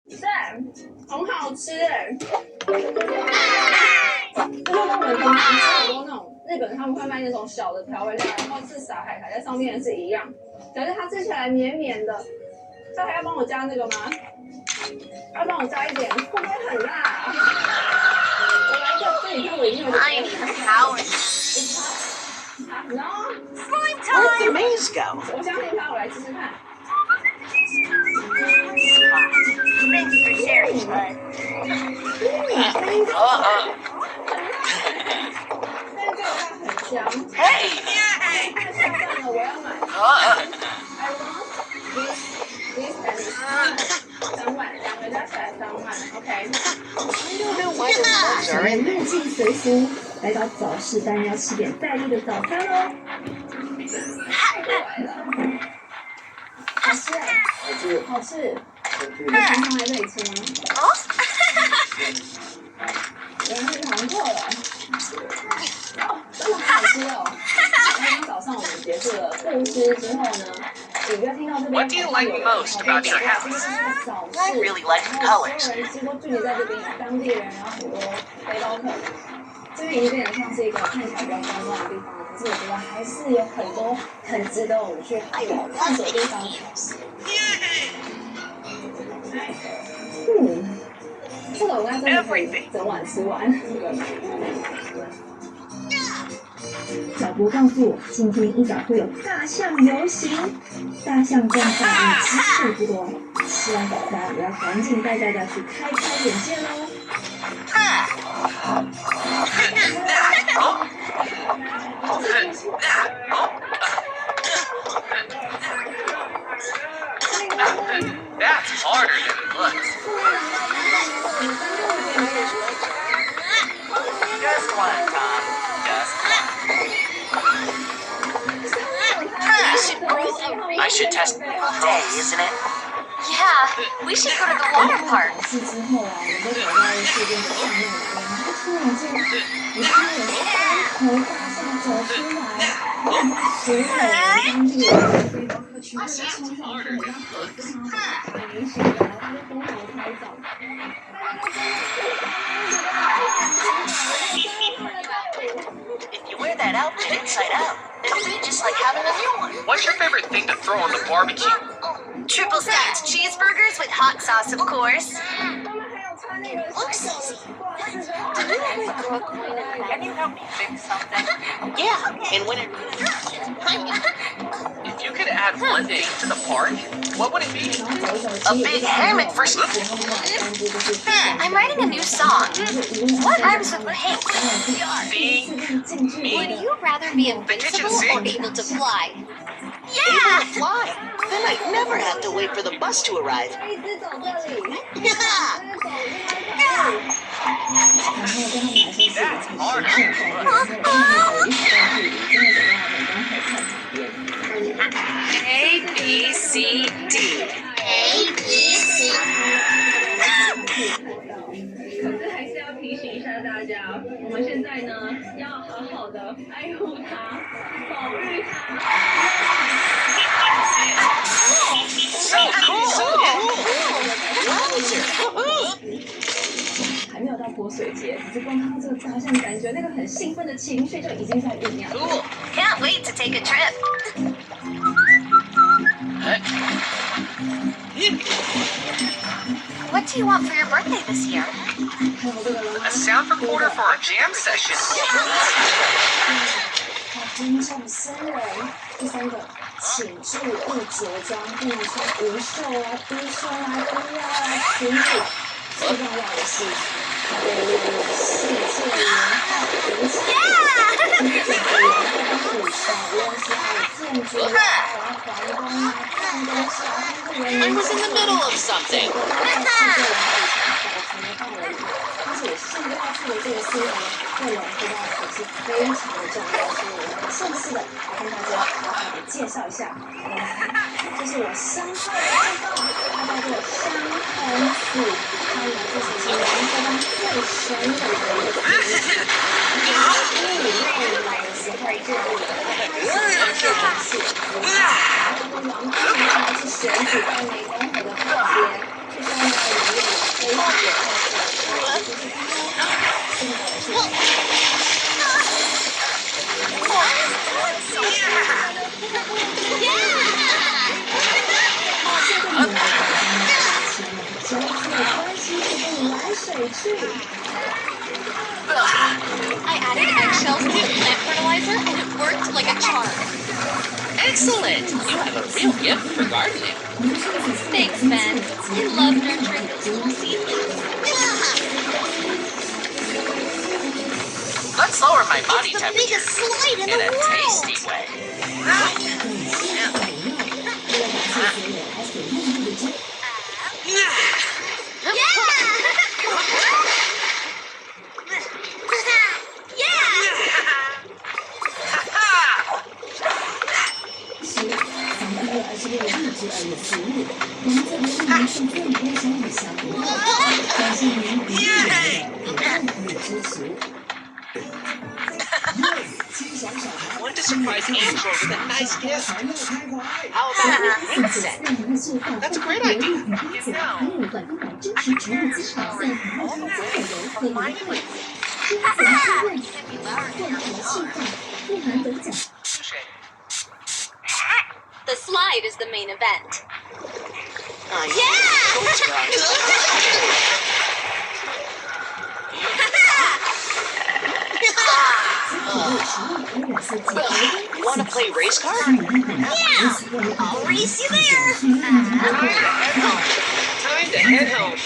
对，很好吃哎。就是跟我们平常吃很多那种日本他们会卖那种小的调味料，然后是撒海苔在上面是一样，可是它吃起来绵绵的。这还要帮我加那个吗？要帮我加一点，会不会很辣啊？我来一个，这你看我已经有点。No. Where'd the maze go? 我相信他，我来试试看。Thanks for sharing, bud. 但是这个它很香。Hey! 太下饭了，我要买。I want this and this. 3碗，两个加起来3碗 ，OK。I don't know why those bugs are in 入境随俗，来到早市，当然要吃点在地的早餐喽。来了，好吃哎，好吃。你常常来这里吃吗？原来是常客了。哦，真的好吃哦。刚刚早上我们结束了布施之后呢，隐约听到这边 What do you like most about your house? I really like the colors. 所有人几乎聚集在这边，有当地人，然后很多背包客。这边已经变得像是一个看起来比较观光的地方了，可是我觉得还是有很多很值得我们去探索的地方。这个我应该真的可以整碗吃完。小博告诉我，今天一早会有大象游行，大象种大鱼之处不多，吃完早餐我要赶紧带大家去开开眼界喽。That's harder than it looks. Just one, Tom. Just one. I should test day, isn't it? Yeah, we should go to the water park. 是之后啊，我们都走到这边的巷弄里面，然后突然间，你看有3头大象走出来，所有当地人的背包客全部都冲上去，让很多非常好的明星，然后他就疯狂拍照。If you wear that outfit inside out, it'll be just like having a new one. What's your favorite thing to throw on the barbecue? Triple stacked cheeseburgers with hot sauce, of course. Looks easy. Can you help me fix something? Yeah, and when it... If you could add one thing to the park, what would it be? A big hammock for... I'm writing a new song. What rhymes with pink? Big, Would you rather be invincible or able to fly? Yeah! Fly. Then I'd never have to wait for the bus to arrive. 一直走这里， Yeah! 然后跟他们来说是一个城市，然后有一些距离，真的走到很多河畔旁边。A, B, C, D. A, B, C. 可是还是要提醒一下大家，我们现在呢要好好的爱护它，保育它。So cool! Wowzer! 还没有到泼水节，只是光看到这个大象，感觉那个很兴奋的情绪就已经在酝酿。Cool. Can't wait to take a trip. What do you want for your birthday this year? A sound recorder for our jam session. 好尊重生人。第3个，请注意着装，不能穿无袖啊、低胸啊、低腰啊、裙子。最重要的是，要被列入世界文化遗产。世界文化古堡，无论是它的建筑啊、皇宫啊、办公室啊，它是人民 I was in the middle of something. 但是我现在要做的这个事呢，内容知道也是非常的重要，所以我们正式的来跟大家好好的介绍一下。这是我身后的这个，它叫做香红薯，它呢就是形容这方最神勇的一个词。物类来的时候就会有它的这种是，然后王宫呢是选址在湄公河的旁边，据说呢有 I added eggshells to the plant fertilizer and it worked like a charm. Excellent! You have a real gift for gardening. Thanks, Ben. I love nurturing those little seedlings. Let's lower my body The temperature biggest slide in in the a world. tasty way. I want to surprise Angela with a nice gift. How about a ring set? That's a great idea. You know, I can hear your story all the way from my place. Touche. The slide is the main event. Want to play race car? I'll race you there. Time to head home. Time to head home.